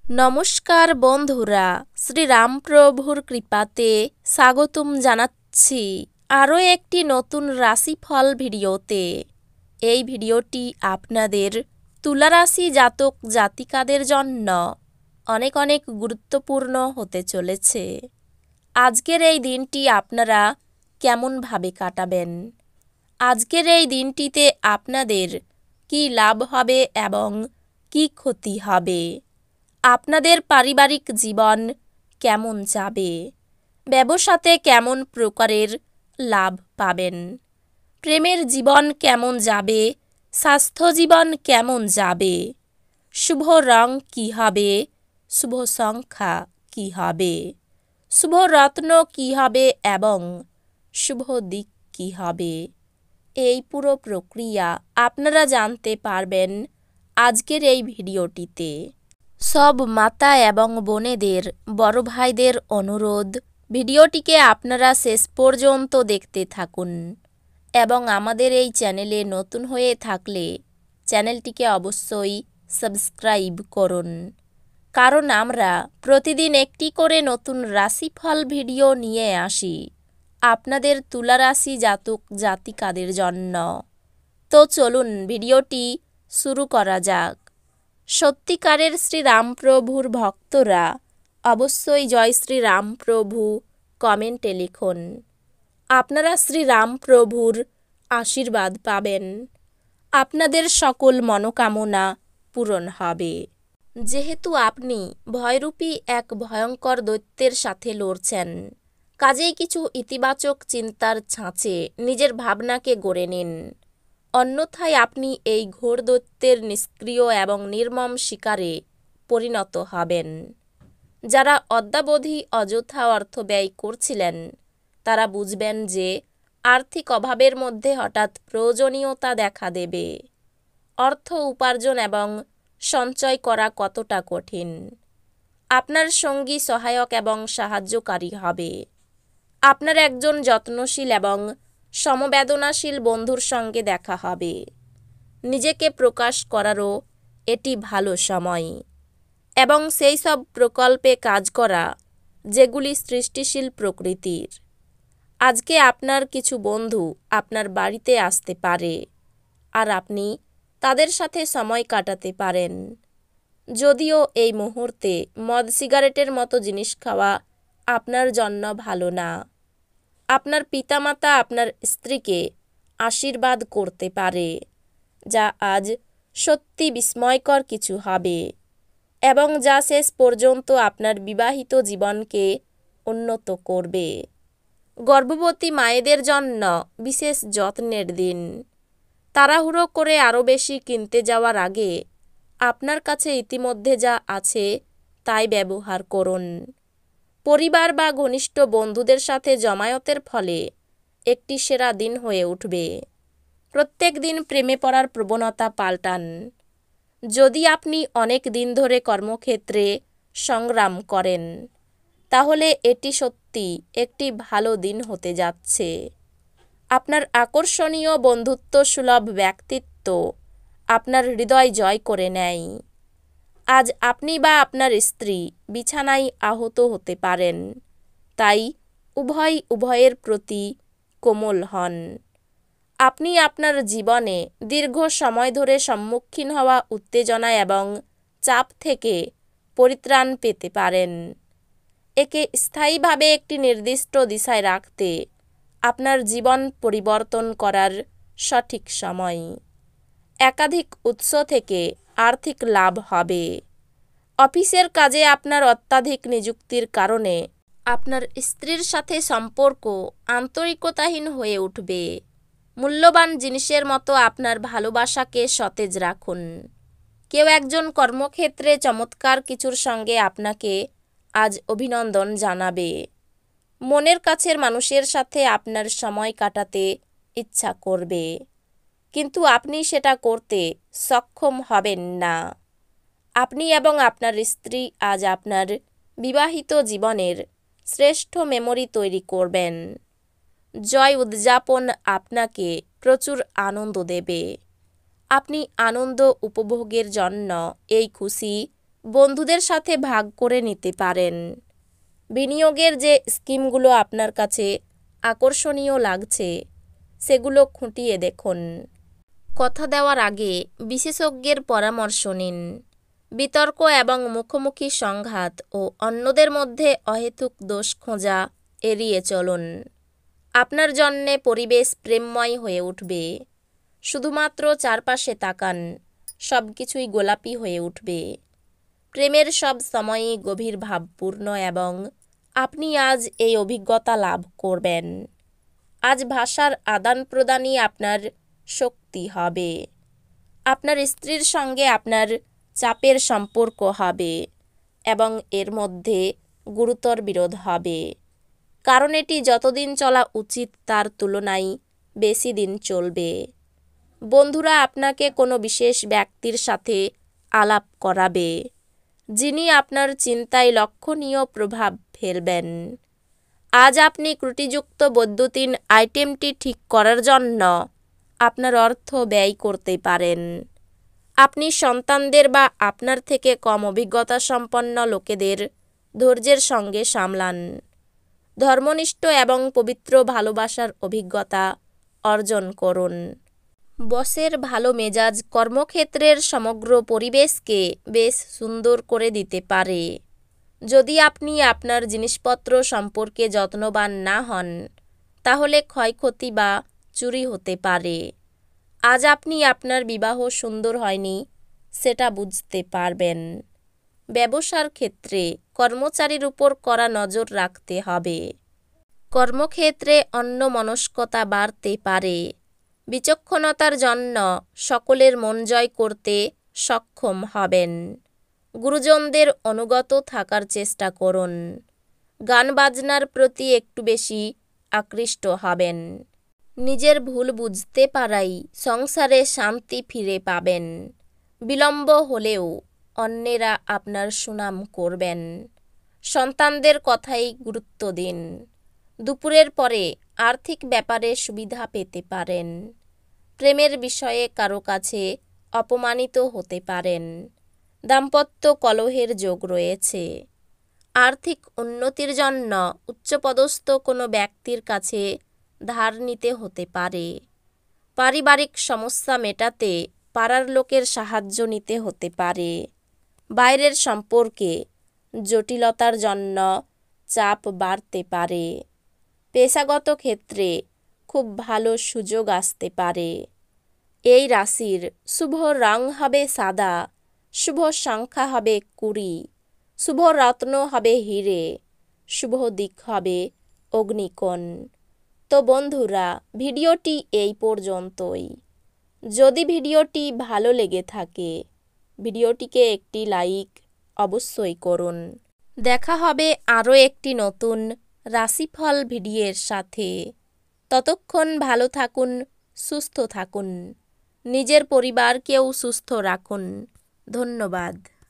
নমস্কার বন্ধুরা, শ্রীরামপ্রভুর কৃপাতে স্বাগতম জানাচ্ছি আরও একটি নতুন রাশিফল ভিডিওতে। এই ভিডিওটি আপনাদের তুলা রাশি জাতক জাতিকাদের জন্য অনেক অনেক গুরুত্বপূর্ণ হতে চলেছে। আজকের এই দিনটি আপনারা কেমনভাবে কাটাবেন? আজকের এই দিনটিতে আপনাদের কি লাভ হবে এবং কি ক্ষতি হবে? আপনাদের পারিবারিক জীবন কেমন যাবে? ব্যবসাতে কেমন প্রকারের লাভ পাবেন? প্রেমের জীবন কেমন যাবে? স্বাস্থ্য জীবন কেমন যাবে? শুভ রং কী হবে? শুভ সংখ্যা কী হবে? শুভ রত্ন কী হবে এবং শুভ দিক কী হবে? এই পুরো প্রক্রিয়া আপনারা জানতে পারবেন আজকের এই ভিডিওটিতে। সব মাতা এবং বোনেদের, বড় ভাইদের অনুরোধ, ভিডিওটিকে আপনারা শেষ পর্যন্ত দেখতে থাকুন এবং আমাদের এই চ্যানেলে নতুন হয়ে থাকলে চ্যানেলটিকে অবশ্যই সাবস্ক্রাইব করুন, কারণ আমরা প্রতিদিন একটি করে নতুন রাশিফল ভিডিও নিয়ে আসি আপনাদের তুলা রাশি জাতক জাতিকাদের জন্য। তো চলুন ভিডিওটি শুরু করা যাক। সত্যিকারের শ্রীরামপ্রভুর ভক্তরা অবশ্যই জয় শ্রীরামপ্রভু কমেন্টে লিখুন। আপনারা শ্রীরামপ্রভুর আশীর্বাদ পাবেন, আপনাদের সকল মনোকামনা পূরণ হবে। যেহেতু আপনি ভয়রূপী এক ভয়ঙ্কর দৈত্যের সাথে লড়ছেন, কাজেই কিছু ইতিবাচক চিন্তার ছাঁচে নিজের ভাবনাকে গড়ে নিন, অন্যথায় আপনি এই ঘোর দৈত্যের নিষ্ক্রিয় এবং নির্মম শিকারে পরিণত হবেন। যারা অদ্যাবধি অযথা অর্থ ব্যয় করছিলেন, তারা বুঝবেন যে আর্থিক অভাবের মধ্যে হঠাৎ প্রয়োজনীয়তা দেখা দেবে। অর্থ উপার্জন এবং সঞ্চয় করা কতটা কঠিন। আপনার সঙ্গী সহায়ক এবং সাহায্যকারী হবে। আপনার একজন যত্নশীল এবং সমবেদনাশীল বন্ধুর সঙ্গে দেখা হবে। নিজেকে প্রকাশ করারও এটি ভালো সময় এবং সেই সব প্রকল্পে কাজ করা যেগুলি সৃষ্টিশীল প্রকৃতির। আজকে আপনার কিছু বন্ধু আপনার বাড়িতে আসতে পারে আর আপনি তাদের সাথে সময় কাটাতে পারেন। যদিও এই মুহূর্তে মদ সিগারেটের মতো জিনিস খাওয়া আপনার জন্য ভালো না। আপনার পিতামাতা আপনার স্ত্রীকে আশীর্বাদ করতে পারে, যা আজ সত্যি বিস্ময়কর কিছু হবে এবং যা শেষ পর্যন্ত আপনার বিবাহিত জীবনকে উন্নত করবে। গর্ভবতী মায়েদের জন্য বিশেষ যত্নের দিন। তাড়াহুড়ো করে আরও বেশি কিনতে যাওয়ার আগে আপনার কাছে ইতিমধ্যে যা আছে তাই ব্যবহার করুন। পরিবার বা ঘনিষ্ঠ বন্ধুদের সাথে জমায়েতের ফলে একটি সেরা দিন হয়ে উঠবে। প্রত্যেক দিন প্রেমে পড়ার প্রবণতা পাল্টান। যদি আপনি অনেক দিন ধরে কর্মক্ষেত্রে সংগ্রাম করেন, তাহলে এটি সত্যি একটি ভালো দিন হতে যাচ্ছে। আপনার আকর্ষণীয় বন্ধুত্ব সুলভ ব্যক্তিত্ব আপনার হৃদয় জয় করে নেয়। আজ আপনি বা আপনার স্ত্রী বিছানায় আহত হতে পারেন, তাই উভয়ের প্রতি কোমল হন। আপনি আপনার জীবনে দীর্ঘ সময় ধরে সম্মুখীন হওয়া উত্তেজনা এবং চাপ থেকে পরিত্রাণ পেতে পারেন। একে স্থায়ীভাবে একটি নির্দিষ্ট দিশায় রাখতে আপনার জীবন পরিবর্তন করার সঠিক সময়। একাধিক উৎস থেকে আর্থিক লাভ হবে। অফিসের কাজে আপনার অত্যাধিক নিযুক্তির কারণে আপনার স্ত্রীর সাথে সম্পর্ক আন্তরিকতাহীন হয়ে উঠবে। মূল্যবান জিনিসের মতো আপনার ভালোবাসাকে সতেজ রাখুন। কেউ একজন কর্মক্ষেত্রে চমৎকার কিছুর সঙ্গে আপনাকে আজ অভিনন্দন জানাবে। মনের কাছের মানুষের সাথে আপনার সময় কাটাতে ইচ্ছা করবে, কিন্তু আপনি সেটা করতে সক্ষম হবেন না। আপনি এবং আপনার স্ত্রী আজ আপনার বিবাহিত জীবনের শ্রেষ্ঠ মেমরি তৈরি করবেন। জয় উদযাপন আপনাকে প্রচুর আনন্দ দেবে। আপনি আনন্দ উপভোগের জন্য এই খুশি বন্ধুদের সাথে ভাগ করে নিতে পারেন। বিনিয়োগের যে স্কিমগুলো আপনার কাছে আকর্ষণীয় লাগছে সেগুলো খুঁটিয়ে দেখুন। কথা দেওয়ার আগে বিশেষজ্ঞের পরামর্শ নিন। বিতর্ক এবং মুখোমুখি সংঘাত ও অন্যদের মধ্যে অহেতুক দোষ খোঁজা এড়িয়ে চলুন। আপনার জন্যে পরিবেশ প্রেমময় হয়ে উঠবে। শুধুমাত্র চারপাশে তাকান, সব কিছুই গোলাপি হয়ে উঠবে। প্রেমের সব সময়ই গভীর ভাবপূর্ণ এবং আপনি আজ এই অভিজ্ঞতা লাভ করবেন। আজ ভাষার আদান প্রদানই আপনার শক্তি হবে। আপনার স্ত্রীর সঙ্গে আপনার চাপের সম্পর্ক হবে এবং এর মধ্যে গুরুতর বিরোধ হবে, কারণ এটি যতদিন চলা উচিত তার তুলনায় বেশি দিন চলবে। বন্ধুরা আপনাকে কোনো বিশেষ ব্যক্তির সাথে আলাপ করাবে, যিনি আপনার চিন্তায় লক্ষণীয় প্রভাব ফেলবেন। আজ আপনি ত্রুটিযুক্ত বৈদ্যুতিন আইটেমটি ঠিক করার জন্য আপনার অর্থ ব্যয় করতে পারেন। আপনি সন্তানদের বা আপনার থেকে কম অভিজ্ঞতা সম্পন্ন লোকেদের ধৈর্যের সঙ্গে সামলান। ধর্মনিষ্ঠ এবং পবিত্র ভালোবাসার অভিজ্ঞতা অর্জন করুন। বসের ভালো মেজাজ কর্মক্ষেত্রের সমগ্র পরিবেশকে বেশ সুন্দর করে দিতে পারে। যদি আপনি আপনার জিনিসপত্র সম্পর্কে যত্নবান না হন, তাহলে ক্ষয়ক্ষতি বা চুরি হতে পারে। আজ আপনি আপনার বিবাহ সুন্দর হয়নি সেটা বুঝতে পারবেন। ব্যবসার ক্ষেত্রে কর্মচারীর উপর কড়া নজর রাখতে হবে। কর্মক্ষেত্রে অন্যমনস্কতা বাড়তে পারে। বিচক্ষণতার জন্য সকলের মন জয় করতে সক্ষম হবেন। গুরুজনদের অনুগত থাকার চেষ্টা করুন। গান বাজনার প্রতি একটু বেশি আকৃষ্ট হবেন। নিজের ভুল বুঝতে পারাই সংসারে শান্তি ফিরে পাবেন। বিলম্ব হলেও অন্যেরা আপনার সুনাম করবেন। সন্তানদের কথাই গুরুত্ব দিন। দুপুরের পরে আর্থিক ব্যাপারে সুবিধা পেতে পারেন। প্রেমের বিষয়ে কারো কাছে অপমানিত হতে পারেন। দাম্পত্য কলহের যোগ রয়েছে। আর্থিক উন্নতির জন্য উচ্চপদস্থ কোনো ব্যক্তির কাছে ধার নিতে হতে পারে। পারিবারিক সমস্যা মেটাতে পাড়ার লোকের সাহায্য নিতে হতে পারে। বাইরের সম্পর্কে জটিলতার জন্য চাপ বাড়তে পারে। পেশাগত ক্ষেত্রে খুব ভালো সুযোগ আসতে পারে। এই রাশির শুভ রং হবে সাদা, শুভ সংখ্যা হবে 20, শুভ রত্ন হবে হিরে, শুভ দিক হবে অগ্নিকোণ। তো বন্ধুরা, ভিডিওটি এই পর্যন্তই। যদি ভিডিওটি ভালো লেগে থাকে, ভিডিওটিকে একটি লাইক অবশ্যই করুন। দেখা হবে আরও একটি নতুন রাশিফল ভিডিওর সাথে। ততক্ষণ ভালো থাকুন, সুস্থ থাকুন, নিজের পরিবারকেও সুস্থ রাখুন। ধন্যবাদ।